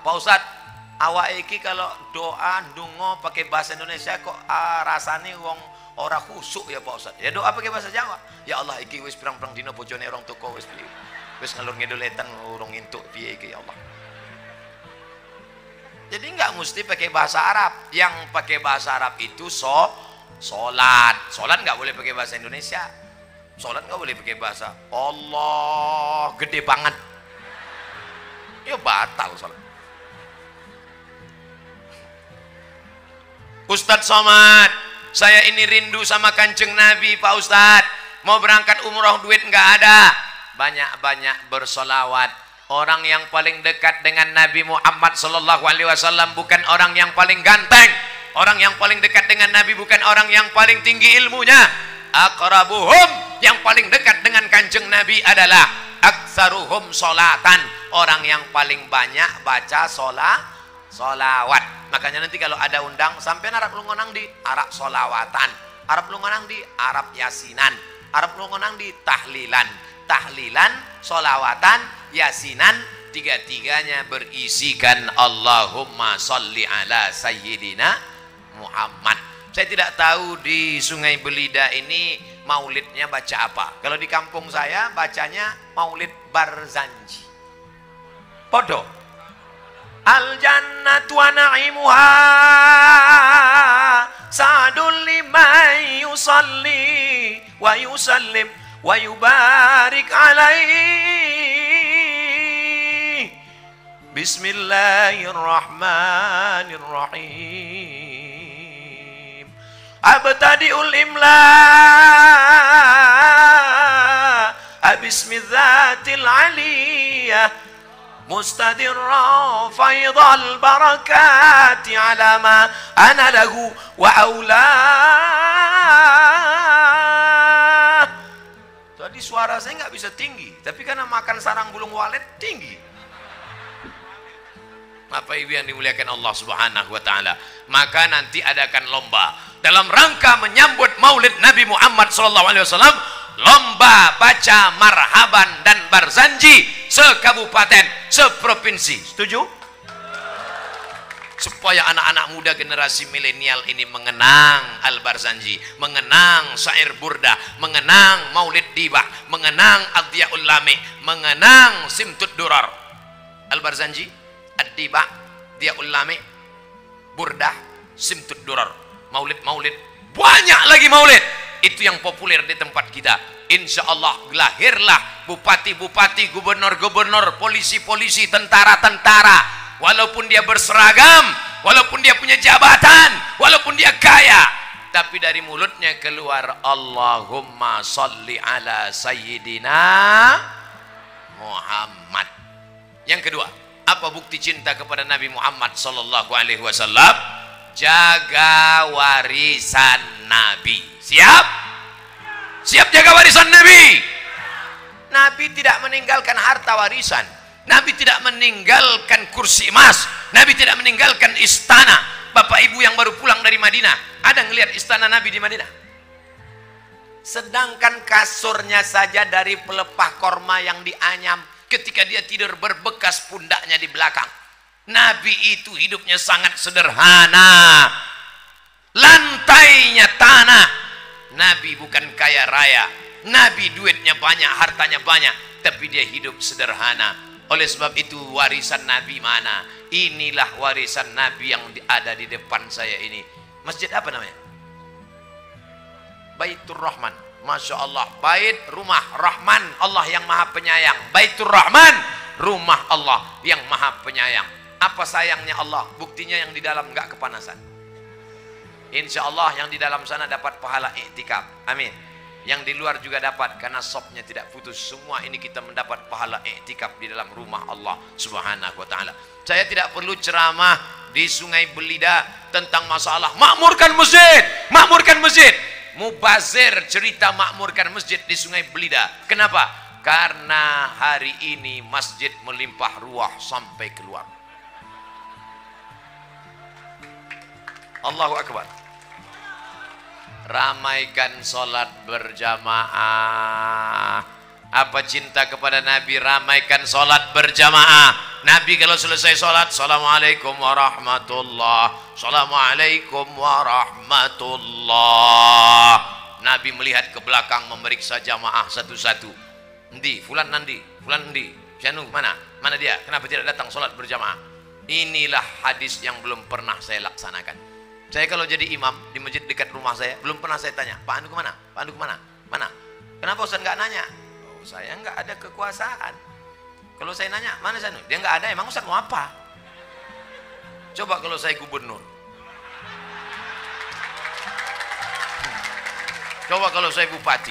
Pak Ustadz, awak iki kalau doa ndonga pakai bahasa Indonesia kok rasane wong ora khusuk ya Pak Ustaz. Ya doa pakai bahasa Jawa. Ya Allah iki wis pirang-pirang dina bojone orang toko wis ngalur ngidul etan urung entuk piye iki ya Allah. Jadi enggak mesti pakai bahasa Arab. Yang pakai bahasa Arab itu salat. Salat enggak boleh pakai bahasa Indonesia. Salat enggak boleh pakai bahasa Allah gede banget. Ya batal salat. Ustadz Somad, saya ini rindu sama Kanjeng Nabi Pak Ustadz. Mau berangkat umroh, duit nggak ada. Banyak-banyak bersolawat. Orang yang paling dekat dengan Nabi Muhammad Sallallahu Alaihi Wasallam bukan orang yang paling ganteng. Orang yang paling dekat dengan Nabi bukan orang yang paling tinggi ilmunya. Aqrabuhum, yang paling dekat dengan Kanjeng Nabi adalah aktsaruhum sholatan. Orang yang paling banyak baca solawat. Makanya nanti kalau ada undang sampai Arab lungonang di Arab solawatan, Arab lungonang di Arab yasinan, Arab lungonang di tahlilan, solawatan, yasinan, tiga-tiganya berisikan Allahumma sholli ala sayyidina Muhammad. Saya tidak tahu di Sungai Belida ini maulidnya baca apa. Kalau di kampung saya bacanya maulid Barzanji. Podo. Al jannatu wa na'imuha sa'dun liman yusalli wa yusallim wa yubarik alaihi. Bismillahirrahmanirrahim. Abtadi'ul imla bismidzatil aliyah mustadirra faidal barakati ala ma ana lahu wa aula. Tadi suara saya nggak bisa tinggi, tapi karena makan sarang bulung walet tinggi. Bapak Ibu yang dimuliakan Allah Subhanahu wa taala, maka nanti adakan lomba dalam rangka menyambut Maulid Nabi Muhammad sallallahu alaihi wasallam. Lomba baca marhaban dan barzanji sekabupaten, seprovinsi. Setuju? Supaya anak-anak muda generasi milenial ini mengenang Al-Barzanji, mengenang syair burda, mengenang Maulid Dibah, mengenang Adhiyaul Lami, mengenang Simtud Durar. Al-Barzanji, Ad-Dibah, Adhiyaul Lami, burda, Simtud Durar. Maulid-maulid, banyak lagi maulid. Itu yang populer di tempat kita. Insya Allah lahirlah bupati-bupati, gubernur-gubernur, polisi-polisi, tentara-tentara. Walaupun dia berseragam, walaupun dia punya jabatan, walaupun dia kaya, tapi dari mulutnya keluar Allahumma sholli ala sayyidina Muhammad. Yang kedua, apa bukti cinta kepada Nabi Muhammad sallallahu alaihi wasallam? Jaga warisan Nabi. Siap? Siap jaga warisan Nabi? Nabi tidak meninggalkan harta warisan. Nabi tidak meninggalkan kursi emas. Nabi tidak meninggalkan istana. Bapak Ibu yang baru pulang dari Madinah, ada ngelihat istana Nabi di Madinah? Sedangkan kasurnya saja dari pelepah korma yang dianyam, ketika dia tidur berbekas pundaknya di belakang. Nabi itu hidupnya sangat sederhana. Lantainya tanah. Nabi bukan kaya raya. Nabi duitnya banyak, hartanya banyak, tapi dia hidup sederhana. Oleh sebab itu warisan Nabi mana? Inilah warisan Nabi yang ada di depan saya ini. Masjid apa namanya? Baitur Rahman. Masya Allah. Bait, rumah, Rahman, Allah yang maha penyayang. Baitur Rahman, rumah Allah yang maha penyayang. Apa sayangnya Allah? Buktinya yang di dalam nggak kepanasan. Insya Allah yang di dalam sana dapat pahala iktikaf. Amin. Yang di luar juga dapat, karena sopnya tidak putus. Semua ini kita mendapat pahala iktikaf di dalam rumah Allah Subhanahu wa ta'ala. Saya tidak perlu ceramah di Sungai Belida tentang masalah makmurkan masjid, makmurkan masjid. Mubazir cerita makmurkan masjid di Sungai Belida. Kenapa? Karena hari ini masjid melimpah ruah sampai keluar. Allahu Akbar. Ramaikan sholat berjamaah. Apa cinta kepada Nabi? Ramaikan sholat berjamaah. Nabi kalau selesai sholat, assalamualaikum warahmatullah, assalamualaikum warahmatullah. Nabi melihat ke belakang, memeriksa jamaah satu-satu. Endi, fulan nandi, fulan endi, Syanu mana? Mana dia? Kenapa tidak datang sholat berjamaah? Inilah hadis yang belum pernah saya laksanakan. Saya kalau jadi imam di masjid dekat rumah saya, belum pernah saya tanya, Pak Anu kemana? Pak Anu kemana? Mana? Kenapa Ustaz nggak nanya? Oh, saya nggak ada kekuasaan. Kalau saya nanya, mana Syanu? Dia nggak ada, emang Ustaz mau apa? Coba kalau saya gubernur. Coba kalau saya bupati.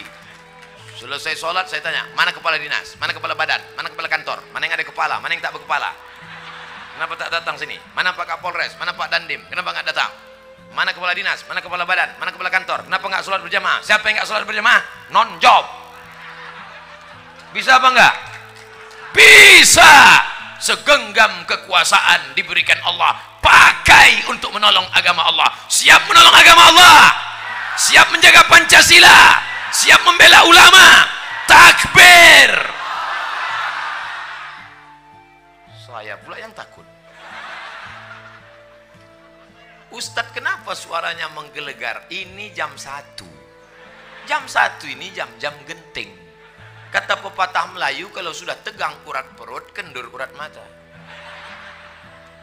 Selesai sholat saya tanya, mana kepala dinas? Mana kepala badan? Mana kepala kantor? Mana yang ada kepala? Mana yang tak berkepala? Kenapa tak datang sini? Mana Pak Kapolres? Mana Pak Dandim? Kenapa nggak datang? Mana kepala dinas? Mana kepala badan? Mana kepala kantor? Kenapa nggak sholat berjamaah? Siapa yang nggak sholat berjamaah? Non job. Bisa apa enggak? Bisa. Segenggam kekuasaan diberikan Allah, pakai untuk menolong agama Allah. Siap menolong agama Allah, siap menjaga Pancasila, siap membela ulama. Takbir. Saya pula yang takut. Ustadz, kenapa suaranya menggelegar? Ini jam 1. Jam 1 ini jam-jam genting. Kata pepatah Melayu, kalau sudah tegang urat perut, kendur urat mata.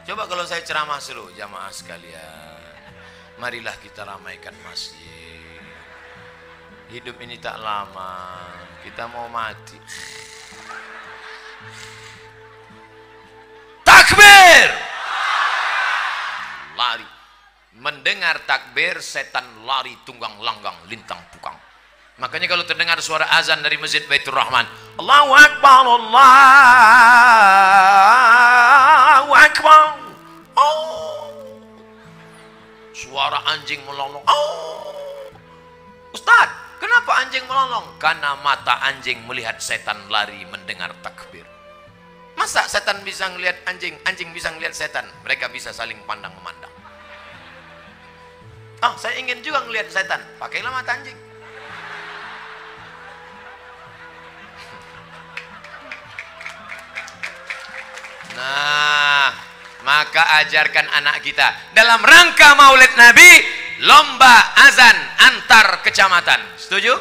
Coba kalau saya ceramah seru, jamaah sekalian, marilah kita ramaikan masjid. Hidup ini tak lama, kita mau mati. Takbir! Lari. Mendengar takbir, setan lari tunggang langgang lintang pukang. Makanya kalau terdengar suara azan dari Masjid Baitur Rahman, Allahu Akbar, Allahu Akbar. Oh. Suara anjing melolong. Oh. Ustaz, kenapa anjing melolong? Karena mata anjing melihat setan lari mendengar takbir. Masa setan bisa melihat anjing, anjing bisa melihat setan? Mereka bisa saling pandang memandang. Ah, saya ingin juga melihat setan. Pakailah mata anjing. Nah, maka ajarkan anak kita dalam rangka Maulid Nabi, lomba azan antar kecamatan. Setuju?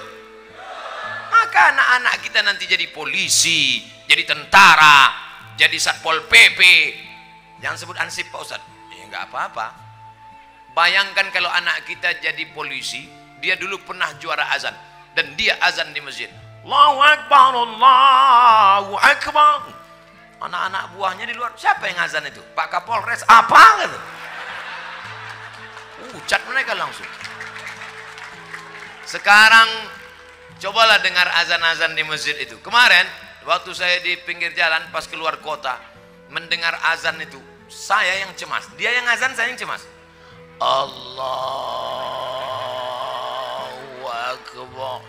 Maka anak-anak kita nanti jadi polisi, jadi tentara, jadi Satpol PP. Jangan sebut ansip Pak Ustadz. Ya enggak apa-apa. Bayangkan kalau anak kita jadi polisi, dia dulu pernah juara azan, dan dia azan di masjid. Allahu Akbar, Allahu Akbar. Anak-anak buahnya di luar, siapa yang azan itu? Pak Kapolres, apa gitu? Ucat mereka langsung. Sekarang cobalah dengar azan-azan di masjid itu. Kemarin waktu saya di pinggir jalan pas keluar kota, mendengar azan itu, saya yang cemas. Dia yang azan, saya yang cemas. Allahu Akbar.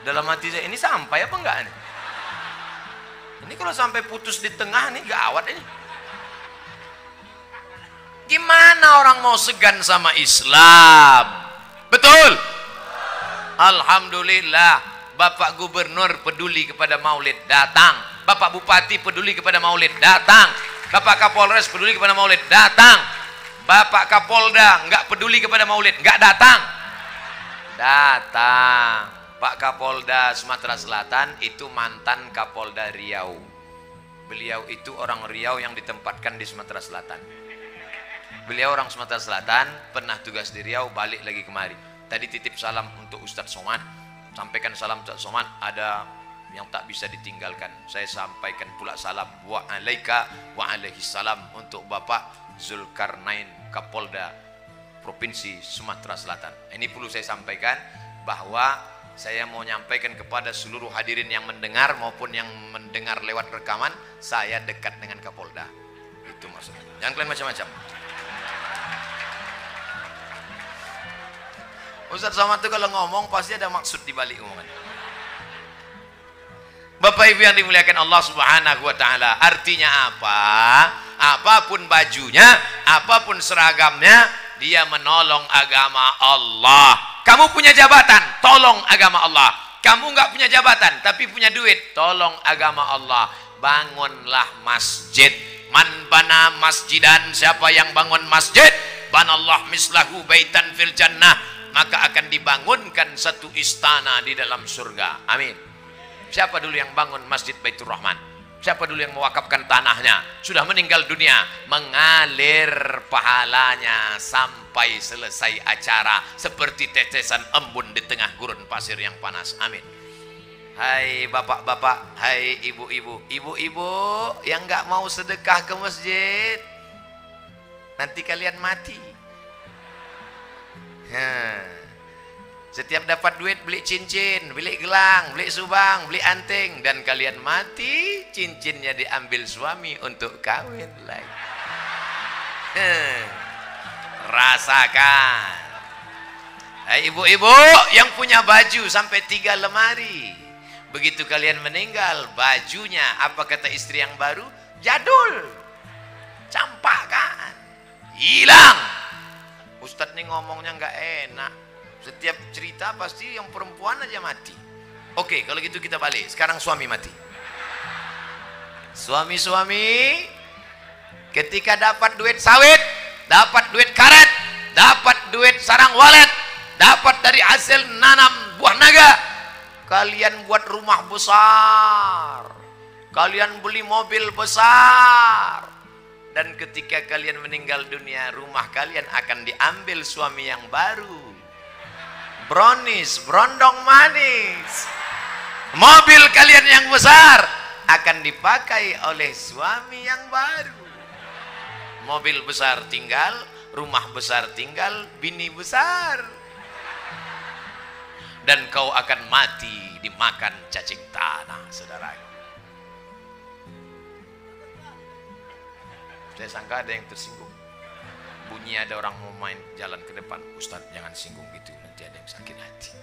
Dalam hati saya, ini sampai apa enggak nih? Ini kalau sampai putus di tengah nih gawat ini. Gimana orang mau segan sama Islam? Betul? Alhamdulillah, Bapak Gubernur peduli kepada Maulid, datang. Bapak Bupati peduli kepada Maulid, datang. Bapak Kapolres peduli kepada Maulid, datang. Bapak Kapolda nggak peduli kepada Maulid, nggak datang. Datang. Pak Kapolda Sumatera Selatan itu mantan Kapolda Riau. Beliau itu orang Riau yang ditempatkan di Sumatera Selatan. Beliau orang Sumatera Selatan, pernah tugas di Riau, balik lagi kemari. Tadi titip salam untuk Ustadz Somad. Sampaikan salam Ustadz Somad, ada yang tak bisa ditinggalkan. Saya sampaikan pula salam wa alaika wa alaihi salam untuk Bapak Zulkarnain, Kapolda Provinsi Sumatera Selatan. Ini perlu saya sampaikan bahwa saya mau nyampaikan kepada seluruh hadirin yang mendengar maupun yang mendengar lewat rekaman, saya dekat dengan Kapolda. Itu maksudnya. Jangan kalian macam-macam. Ustadz Somad itu kalau ngomong pasti ada maksud di balik omongan. Bapak Ibu yang dimuliakan Allah Subhanahu wa taala, artinya apa? Apapun bajunya, apapun seragamnya, dia menolong agama Allah. Kamu punya jabatan, tolong agama Allah. Kamu nggak punya jabatan tapi punya duit, tolong agama Allah. Bangunlah masjid. Man bana masjidan, siapa yang bangun masjid, banallah mislahu baitan fil jannah, maka akan dibangunkan satu istana di dalam surga. Amin. Siapa dulu yang bangun Masjid Baitur Rahman? Siapa dulu yang mewakafkan tanahnya? Sudah meninggal dunia, mengalir pahalanya sampai selesai acara seperti tetesan embun di tengah gurun pasir yang panas. Amin. Hai bapak-bapak, hai ibu-ibu, ibu-ibu yang nggak mau sedekah ke masjid, nanti kalian mati. Setiap dapat duit beli cincin, beli gelang, beli subang, beli anting, dan kalian mati, cincinnya diambil suami untuk kawin lagi. Rasakan. Hai ibu-ibu yang punya baju sampai 3 lemari, begitu kalian meninggal, bajunya apa kata istri yang baru? Jadul, campakan, hilang. Ustadz nih ngomongnya nggak enak. Setiap cerita pasti yang perempuan aja mati. Oke, kalau gitu kita balik. Sekarang suami mati. Suami-suami ketika dapat duit sawit, dapat duit karet, dapat duit sarang walet, dapat dari hasil nanam buah naga, kalian buat rumah besar, kalian beli mobil besar, dan ketika kalian meninggal dunia, rumah kalian akan diambil suami yang baru. Brownies, brondong manis, mobil kalian yang besar akan dipakai oleh suami yang baru. Mobil besar tinggal, rumah besar tinggal, bini besar, dan kau akan mati dimakan cacing tanah, saudara. Saya sangka ada yang tersinggung. Bunyi ada orang mau main jalan ke depan. Ustadz jangan singgung gitu, nanti ada yang sakit hati.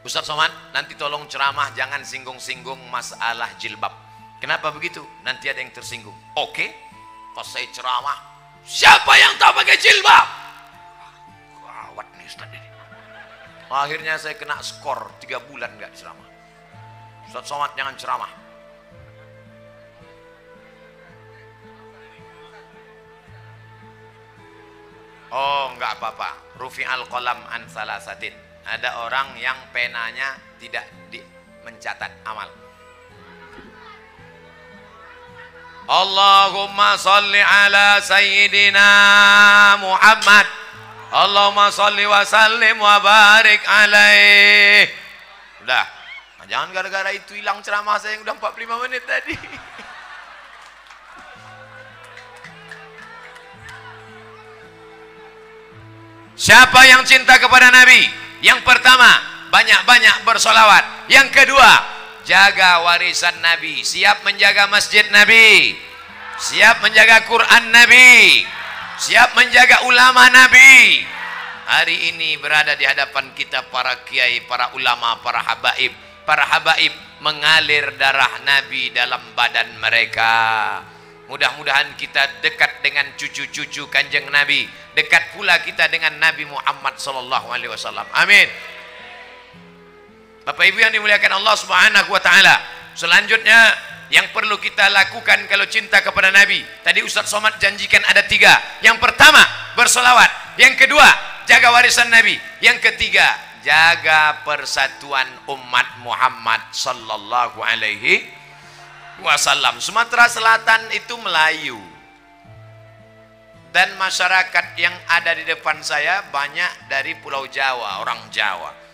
Ustadz Somad, nanti tolong ceramah jangan singgung-singgung masalah jilbab. Kenapa begitu? Nanti ada yang tersinggung. Oke, pas saya ceramah, siapa yang tak pakai jilbab? Gawat nih Ustadz ini. Akhirnya saya kena skor 3 bulan nggak ceramah. Ustadz Somad jangan ceramah. Oh, enggak apa-apa. Rufi'al qalam an salasatin. Ada orang yang penanya tidak mencatat amal. Allahumma salli ala sayyidina Muhammad. Allahumma salli wa sallim wa barik alaih. Udah. Nah, jangan gara-gara itu hilang ceramah saya yang udah 45 menit tadi. Siapa yang cinta kepada Nabi? Yang pertama, banyak-banyak bersolawat. Yang kedua, jaga warisan Nabi. Siap menjaga masjid Nabi, siap menjaga Quran Nabi, siap menjaga ulama Nabi. Hari ini berada di hadapan kita para kiai, para ulama, para habaib. Para habaib mengalir darah Nabi dalam badan mereka. Mudah-mudahan kita dekat dengan cucu-cucu kanjeng Nabi, dekat pula kita dengan Nabi Muhammad SAW. Amin. Bapak Ibu yang dimuliakan Allah Subhanahu wa taala. Selanjutnya yang perlu kita lakukan kalau cinta kepada Nabi. Tadi Ustadz Somad janjikan ada 3. Yang pertama, bersolawat. Yang kedua, jaga warisan Nabi. Yang ketiga, jaga persatuan umat Muhammad sallallahu alaihi. wasallam. Sumatera Selatan itu Melayu. Dan masyarakat yang ada di depan saya banyak dari Pulau Jawa, orang Jawa.